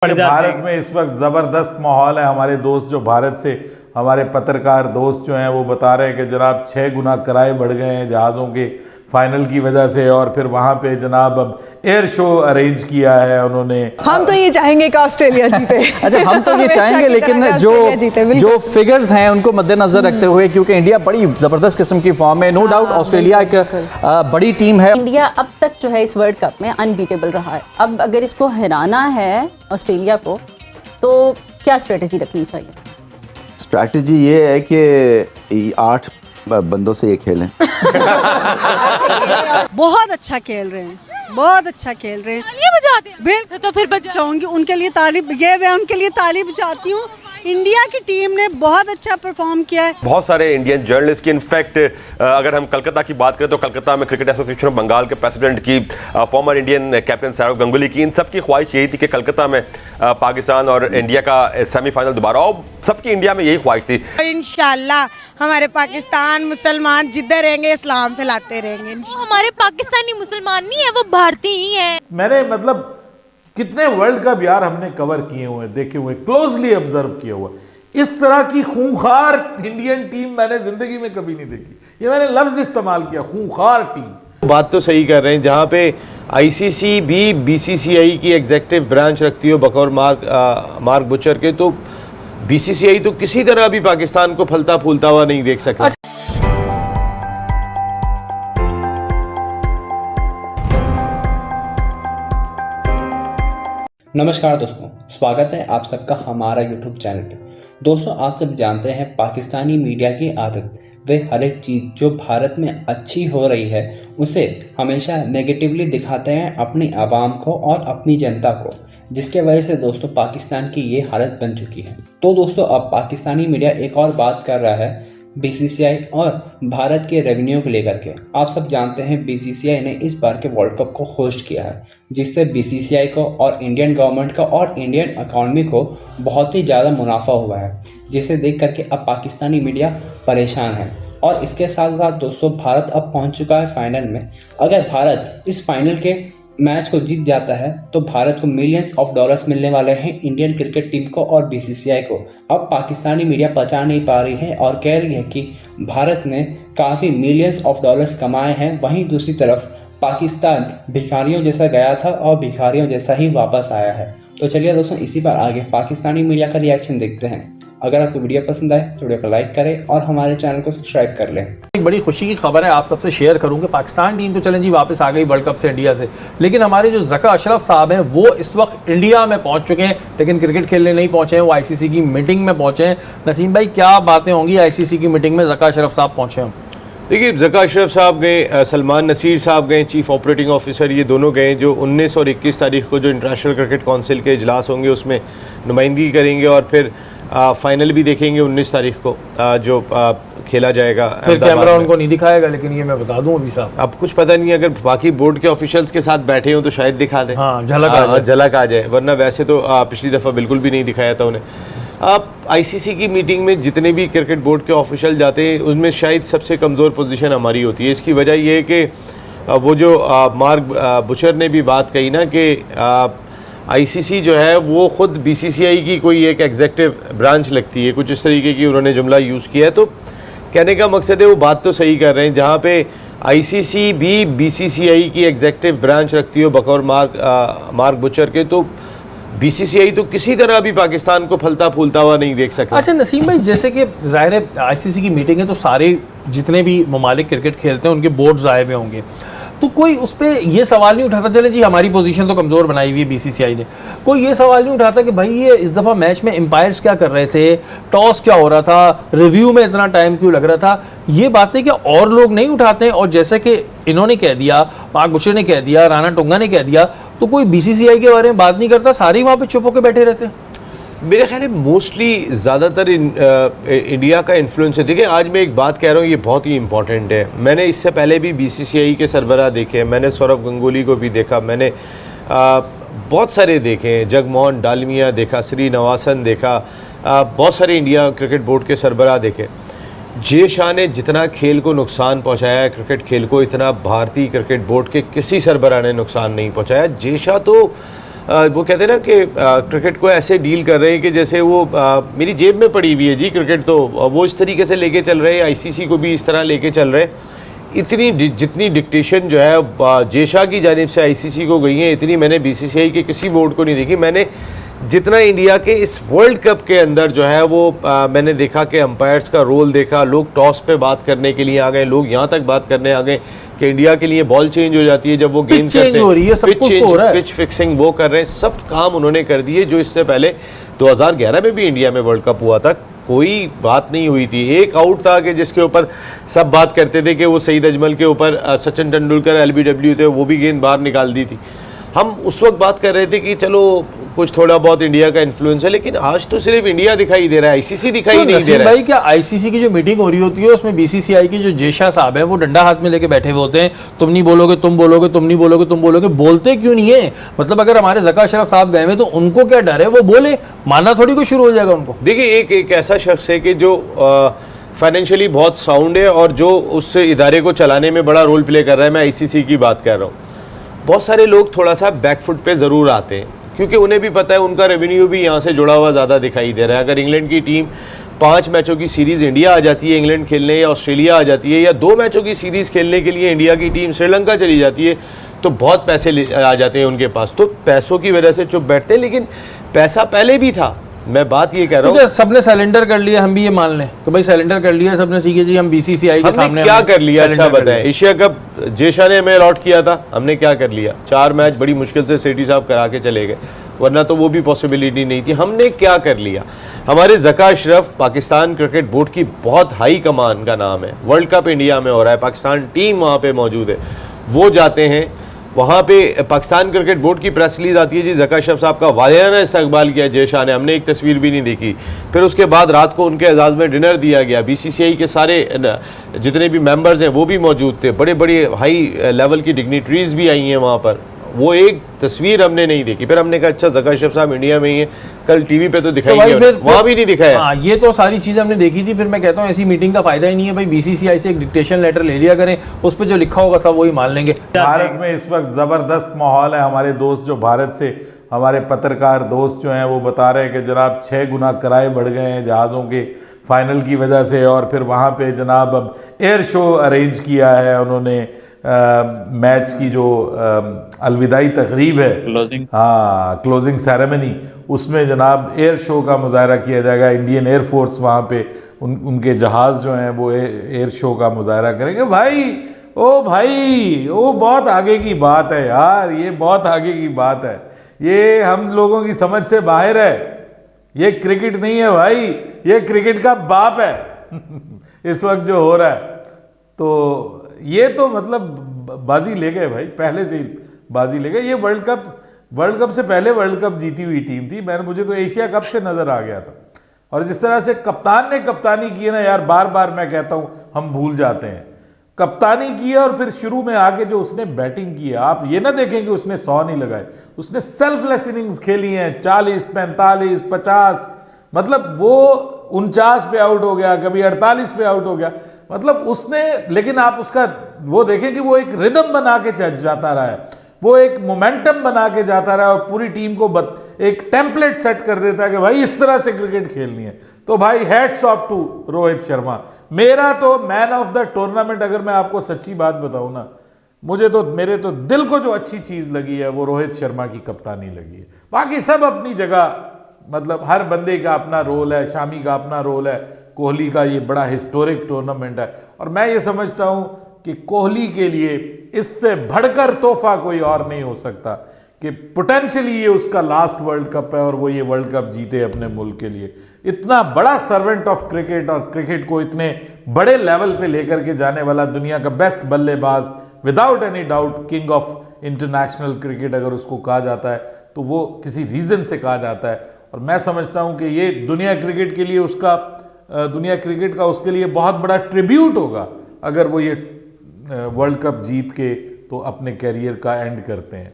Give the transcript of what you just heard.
भारत में इस वक्त ज़बरदस्त माहौल है। हमारे दोस्त जो भारत से, हमारे पत्रकार दोस्त जो हैं वो बता रहे हैं कि जनाब 6 गुना किराए बढ़ गए हैं जहाज़ों के फाइनल की वजह से। और फिर वहाँ पे जनाब अब एयर शो अरेंज किया है उन्होंने। हम तो ये चाहेंगे कि ऑस्ट्रेलिया जीते। अच्छा, हम तो ये चाहेंगे, लेकिन जो फिगर्स हैं उनको मद्देनजर रखते हुए, क्योंकि इंडिया बड़ी ज़बरदस्त किस्म की फॉर्म में, नो डाउट ऑस्ट्रेलिया एक बड़ी टीम है। इंडिया अब तक जो है इस वर्ल्ड कप में अनबीटेबल रहा है। अब अगर इसको हराना है ऑस्ट्रेलिया को, तो क्या स्ट्रेटजी रखनी चाहिए? स्ट्रैटेजी ये है कि 8 बंदों से ये खेलें। बहुत अच्छा खेल रहे हैं, बहुत अच्छा खेल रहे हैं। तालियां बजाते हैं बिल्कुल, तो फिर बजाऊंगी उनके लिए ताली, मैं उनके लिए ताली बजाती हूँ। इंडिया की टीम ने बहुत अच्छा परफॉर्म किया है। बहुत सारे इंडियन जर्नलिस्ट की, इनफैक्ट अगर हम कलकत्ता की बात करें तो कलकत्ता में क्रिकेट एसोसिएशन ऑफ बंगाल के प्रेसिडेंट की, former Indian captain Sourav Ganguly की, इन सबकी ख्वाहिश यही थी कि कलकत्ता में पाकिस्तान और इंडिया का सेमीफाइनल दोबारा हो। सबकी इंडिया में यही ख्वाहिश थी। इंशाल्लाह हमारे पाकिस्तान मुसलमान जिधर रहेंगे इस्लाम फैलाते रहेंगे। हमारे पाकिस्तानी मुसलमान नहीं है, वो भारतीय ही है। मैंने मतलब कितने वर्ल्ड कप यार हमने कवर किए हुए, देखे हुए, क्लोजली ऑब्जर्व किया हुआ। इस तरह की खूंखार इंडियन टीम मैंने जिंदगी में कभी नहीं देखी। ये मैंने लफ्ज इस्तेमाल किया, खूंखार टीम। बात तो सही कर रहे हैं। जहाँ पे आईसीसी भी बीसीसीआई की एग्जेक्टिव ब्रांच रखती हो बकौर मार्क बुचर के, तो बीसीसीआई तो किसी तरह भी पाकिस्तान को फलता फूलता हुआ नहीं देख सका। नमस्कार दोस्तों, स्वागत है आप सबका हमारा YouTube चैनल पे। दोस्तों, आप सब जानते हैं पाकिस्तानी मीडिया की आदत, वे हर एक चीज़ जो भारत में अच्छी हो रही है उसे हमेशा नेगेटिवली दिखाते हैं अपनी आवाम को और अपनी जनता को, जिसके वजह से दोस्तों पाकिस्तान की ये हालत बन चुकी है। तो दोस्तों, अब पाकिस्तानी मीडिया एक और बात कर रहा है बीसीसीआई और भारत के रेवेन्यू को लेकर के। आप सब जानते हैं बीसीसीआई ने इस बार के वर्ल्ड कप को होस्ट किया है, जिससे बीसीसीआई को और इंडियन गवर्नमेंट को और इंडियन इकॉनमी को बहुत ही ज़्यादा मुनाफा हुआ है, जिसे देख करके अब पाकिस्तानी मीडिया परेशान है। और इसके साथ साथ दोस्तों भारत अब पहुंच चुका है फाइनल में। अगर भारत इस फाइनल के मैच को जीत जाता है तो भारत को मिलियंस ऑफ डॉलर्स मिलने वाले हैं, इंडियन क्रिकेट टीम को और बीसीसीआई को। अब पाकिस्तानी मीडिया पचा नहीं पा रही है और कह रही है कि भारत ने काफ़ी मिलियंस ऑफ डॉलर्स कमाए हैं। वहीं दूसरी तरफ पाकिस्तान भिखारियों जैसा गया था और भिखारियों जैसा ही वापस आया है। तो चलिए दोस्तों, इसी पर आगे पाकिस्तानी मीडिया का रिएक्शन देखते हैं। अगर आपको वीडियो पसंद आए तो वीडियो को लाइक करें और हमारे चैनल को सब्सक्राइब कर लें। एक बड़ी खुशी की खबर है, आप सबसे शेयर करूंगा। पाकिस्तान टीम तो चलें जी वापस आ गई वर्ल्ड कप से इंडिया से, लेकिन हमारे जो ज़का अशरफ साहब हैं वो इस वक्त इंडिया में पहुंच चुके हैं, लेकिन क्रिकेट खेलने नहीं पहुंचे हैं, वो आईसीसी की मीटिंग में पहुंचे हैं। नसीम भाई, क्या बातें होंगी आईसीसी की मीटिंग में ज़का अशरफ साहब पहुंचे हैं? देखिए, ज़का अशरफ साहब गए, सलमान नसीर साहब गए, चीफ ऑपरेटिंग ऑफिसर, ये दोनों गए, जो 19 और 21 तारीख को जो इंटरनेशनल क्रिकेट काउंसिल के इजलास होंगे उसमें नुमाइंदगी करेंगे। और फिर फाइनल भी देखेंगे 19 तारीख को जो खेला जाएगा। फिर कैमरा उनको नहीं दिखाएगा, लेकिन ये मैं बता दूं अभी साहब, अब कुछ पता नहीं, अगर बाकी बोर्ड के ऑफिशियल्स के साथ बैठे हो तो शायद दिखा दें। हाँ, झलक आ जाए, वरना वैसे तो पिछली दफ़ा बिल्कुल भी नहीं दिखाया था उन्हें। आप आईसीसी की मीटिंग में जितने भी क्रिकेट बोर्ड के ऑफिशियल जाते हैं उसमें शायद सबसे कमज़ोर पोजीशन हमारी होती है। इसकी वजह ये है कि वो जो मार्क बुचर ने भी बात कही ना कि आईसीसी जो है वो ख़ुद बीसीसीआई की कोई एक एग्जेक्टिव ब्रांच लगती है, कुछ इस तरीके की उन्होंने जुमला यूज़ किया है। तो कहने का मकसद है, वो बात तो सही कर रहे हैं, जहाँ पे आईसीसी भी बीसीसीआई की एग्जेक्टिव ब्रांच रखती हो बकौर मार्क बुचर के, तो बीसीसीआई तो किसी तरह भी पाकिस्तान को फलता फूलता हुआ नहीं देख सकता। अच्छा नसीम भाई, जैसे कि जाहिर है आईसीसी की मीटिंग है तो सारे जितने भी ममालिक क्रिकेट खेलते हैं उनके बोर्ड्स आए हुए होंगे, तो कोई उस पर यह सवाल नहीं उठाता, चले जी हमारी पोजीशन तो कमज़ोर बनाई हुई है बीसीसीआई ने, कोई ये सवाल नहीं उठाता कि भाई ये इस दफ़ा मैच में एम्पायर्स क्या कर रहे थे, टॉस क्या हो रहा था, रिव्यू में इतना टाइम क्यों लग रहा था, ये बातें क्या और लोग नहीं उठाते हैं? और जैसे कि इन्होंने कह दिया, मार्क बुचर ने कह दिया, राणा टोंगा ने कह दिया, तो कोई बीसीसीआई के बारे में बात नहीं करता, सारे वहाँ पर चुप होकर बैठे रहते हैं। मेरे ख्याल है मोस्टली ज़्यादातर इंडिया का इन्फ्लुएंस है। देखिए, आज मैं एक बात कह रहा हूँ, ये बहुत ही इंपॉर्टेंट है। मैंने इससे पहले भी बीसीसीआई के सरबराह देखे, मैंने सौरव गंगुली को भी देखा, मैंने बहुत सारे देखे, जगमोहन डालमिया देखा, श्रीनिवासन देखा, बहुत सारे इंडिया क्रिकेट बोर्ड के सरबराह देखे। जे शाह ने जितना खेल को नुकसान पहुँचाया है, क्रिकेट खेल को, इतना भारतीय क्रिकेट बोर्ड के किसी सरबराह ने नुकसान नहीं पहुँचाया। जे शाह तो वो कहते हैं ना कि क्रिकेट को ऐसे डील कर रहे हैं कि जैसे वो मेरी जेब में पड़ी हुई है जी क्रिकेट, तो वो इस तरीके से लेके चल रहे हैं, आईसीसी को भी इस तरह लेके चल रहे हैं। इतनी जितनी डिक्टेशन जो है जेशा की जानिब से आईसीसी को गई है, इतनी मैंने बीसीसीआई के किसी बोर्ड को नहीं देखी। मैंने जितना इंडिया के इस वर्ल्ड कप के अंदर जो है वो मैंने देखा कि अंपायर्स का रोल देखा, लोग टॉस पे बात करने के लिए आ गए, लोग यहाँ तक बात करने आ गए कि इंडिया के लिए बॉल चेंज हो जाती है जब वो गेंद करते हैं, पिच फिक्सिंग वो कर रहे हैं, सब काम उन्होंने कर दिए जो इससे पहले 2011 में भी इंडिया में वर्ल्ड कप हुआ था कोई बात नहीं हुई थी। एक आउट था कि जिसके ऊपर सब बात करते थे कि वो सईद अजमल के ऊपर सचिन तेंदुलकर एलबीडब्ल्यू थे, वो भी गेंद बाहर निकाल दी थी। हम उस वक्त बात कर रहे थे कि चलो कुछ थोड़ा बहुत इंडिया का इन्फ्लुएंस है, लेकिन आज तो सिर्फ इंडिया दिखाई दे रहा है, आईसीसी दिखाई नहीं दे रहा है। भाई क्या आईसीसी की जो मीटिंग हो रही होती है उसमें बीसीसीआई की जो जेशा साहब है वो डंडा हाथ में लेके बैठे हुए होते हैं, तुम नहीं बोलोगे तुम बोलोगे, तुम नहीं बोलोगे तुम बोलोगे, बोलते क्यों नहीं है? मतलब अगर हमारे ज़का अशरफ साहब गए हैं तो उनको क्या डर है, वो बोले, मानना थोड़ी कुछ शुरू हो जाएगा उनको। देखिए एक ऐसा शख्स है कि जो फाइनेंशियली बहुत साउंड है और जो उस इदारे को चलाने में बड़ा रोल प्ले कर रहा है, मैं आईसीसी की बात कर रहा हूँ। बहुत सारे लोग थोड़ा सा बैकफुट पे ज़रूर आते हैं क्योंकि उन्हें भी पता है उनका रेवेन्यू भी यहाँ से जुड़ा हुआ ज़्यादा दिखाई दे रहा है। अगर इंग्लैंड की टीम 5 मैचों की सीरीज़ इंडिया आ जाती है इंग्लैंड खेलने, या ऑस्ट्रेलिया आ जाती है, या 2 मैचों की सीरीज़ खेलने के लिए इंडिया की टीम श्रीलंका चली जाती है, तो बहुत पैसे आ जाते हैं उनके पास, तो पैसों की वजह से चुप बैठते हैं। लेकिन पैसा पहले भी था, मैं बात ये कह रहा हूँ। सबने सरेंडर कर लिया, हम भी ये मान लें कि भाई सरेंडर कर लिया सबने, ठीक है जी, हम बीसीसीआई के सामने क्या कर लिया? अच्छा बताएं, एशिया कप जेशा ने हमें अलॉट किया था, हमने क्या कर लिया? 4 मैच बड़ी मुश्किल से सेठी साहब करा के चले गए, वरना तो वो भी पॉसिबिलिटी नहीं थी। हमने क्या कर लिया? हमारे ज़का अशरफ पाकिस्तान क्रिकेट बोर्ड की बहुत हाई कमान का नाम है, वर्ल्ड कप इंडिया में हो रहा है, पाकिस्तान टीम वहाँ पे मौजूद है, वो जाते हैं वहाँ पे, पाकिस्तान क्रिकेट बोर्ड की प्रेस रिलीज आती है जी ज़का अशरफ साहब का वालियाना इस्तकबाल किया जेशा ने, हमने एक तस्वीर भी नहीं देखी। फिर उसके बाद रात को उनके एजाज़ में डिनर दिया गया, बीसीसीआई के सारे जितने भी मेंबर्स हैं वो भी मौजूद थे, बड़े बड़े हाई लेवल की डिग्निटरीज भी आई हैं वहाँ पर, वो एक तस्वीर हमने नहीं देखी। फिर हमने कहा अच्छा ज़का अशरफ साहब इंडिया में ही है, कल टीवी पे तो दिखाई गया, वहाँ भी नहीं दिखाया। हाँ, ये तो सारी चीजें हमने देखी थी। फिर मैं कहता हूँ ऐसी मीटिंग का फायदा ही नहीं है भाई, बीसीसीआई से एक डिक्टेशन लेटर ले लिया करें, उस पर जो लिखा होगा सब वही मान लेंगे। भारत में इस वक्त ज़बरदस्त माहौल है। हमारे दोस्त जो भारत से, हमारे पत्रकार दोस्त जो हैं वो बता रहे हैं कि जनाब 6 गुना किराए बढ़ गए हैं जहाज़ों के फाइनल की वजह से, और फिर वहाँ पे जनाब अब एयर शो अरेंज किया है उन्होंने, मैच की जो अलविदाई तकरीब है, हाँ क्लोजिंग सेरेमनी, उसमें जनाब एयर शो का मुजाहरा किया जाएगा। इंडियन एयर फोर्स वहाँ पे उनके जहाज़ जो हैं वो एयर शो का मुजाहरा करेंगे। भाई ओ बहुत आगे की बात है यार, ये बहुत आगे की बात है, ये हम लोगों की समझ से बाहर है। ये क्रिकेट नहीं है भाई, ये क्रिकेट का बाप है इस वक्त जो हो रहा है। तो ये तो मतलब बाजी ले गए भाई, पहले से ही बाजी ले गए। ये वर्ल्ड कप से पहले वर्ल्ड कप जीती हुई टीम थी। मुझे तो एशिया कप से नज़र आ गया था। और जिस तरह से कप्तान ने कप्तानी की है ना यार, बार बार मैं कहता हूँ हम भूल जाते हैं। कप्तानी की है और फिर शुरू में आके जो उसने बैटिंग की है, आप ये ना देखें कि उसने 100 नहीं लगाए, उसने सेल्फलेस इनिंग्स खेली हैं, 40, 45, 50, मतलब वो 49 पे आउट हो गया, कभी 48 पे आउट हो गया, मतलब उसने, लेकिन आप उसका वो देखें कि वो एक रिदम बना के जाता रहा है, वो एक मोमेंटम बना के जाता रहा है और पूरी टीम को एक टेम्पलेट सेट कर देता है कि भाई इस तरह से क्रिकेट खेलनी है। तो भाई hats off to Rohit Sharma. मेरा तो मैन ऑफ द टूर्नामेंट, अगर मैं आपको सच्ची बात बताऊं ना, मेरे तो दिल को जो अच्छी चीज लगी है वो रोहित शर्मा की कप्तानी लगी है। बाकी सब अपनी जगह, मतलब हर बंदे का अपना रोल है, शामी का अपना रोल है, कोहली का ये बड़ा हिस्टोरिक टूर्नामेंट है। और मैं ये समझता हूं कि कोहली के लिए इससे बढ़कर तोहफा कोई और नहीं हो सकता कि पोटेंशियली ये उसका लास्ट वर्ल्ड कप है और वो ये वर्ल्ड कप जीते अपने मुल्क के लिए। इतना बड़ा सर्वेंट ऑफ क्रिकेट और क्रिकेट को इतने बड़े लेवल पे लेकर के जाने वाला दुनिया का बेस्ट बल्लेबाज, without any doubt king of international cricket अगर उसको कहा जाता है तो वो किसी रीजन से कहा जाता है। और मैं समझता हूं कि ये दुनिया क्रिकेट के लिए उसके लिए बहुत बड़ा ट्रिब्यूट होगा अगर वो ये वर्ल्ड कप जीत के तो अपने कैरियर का एंड करते हैं।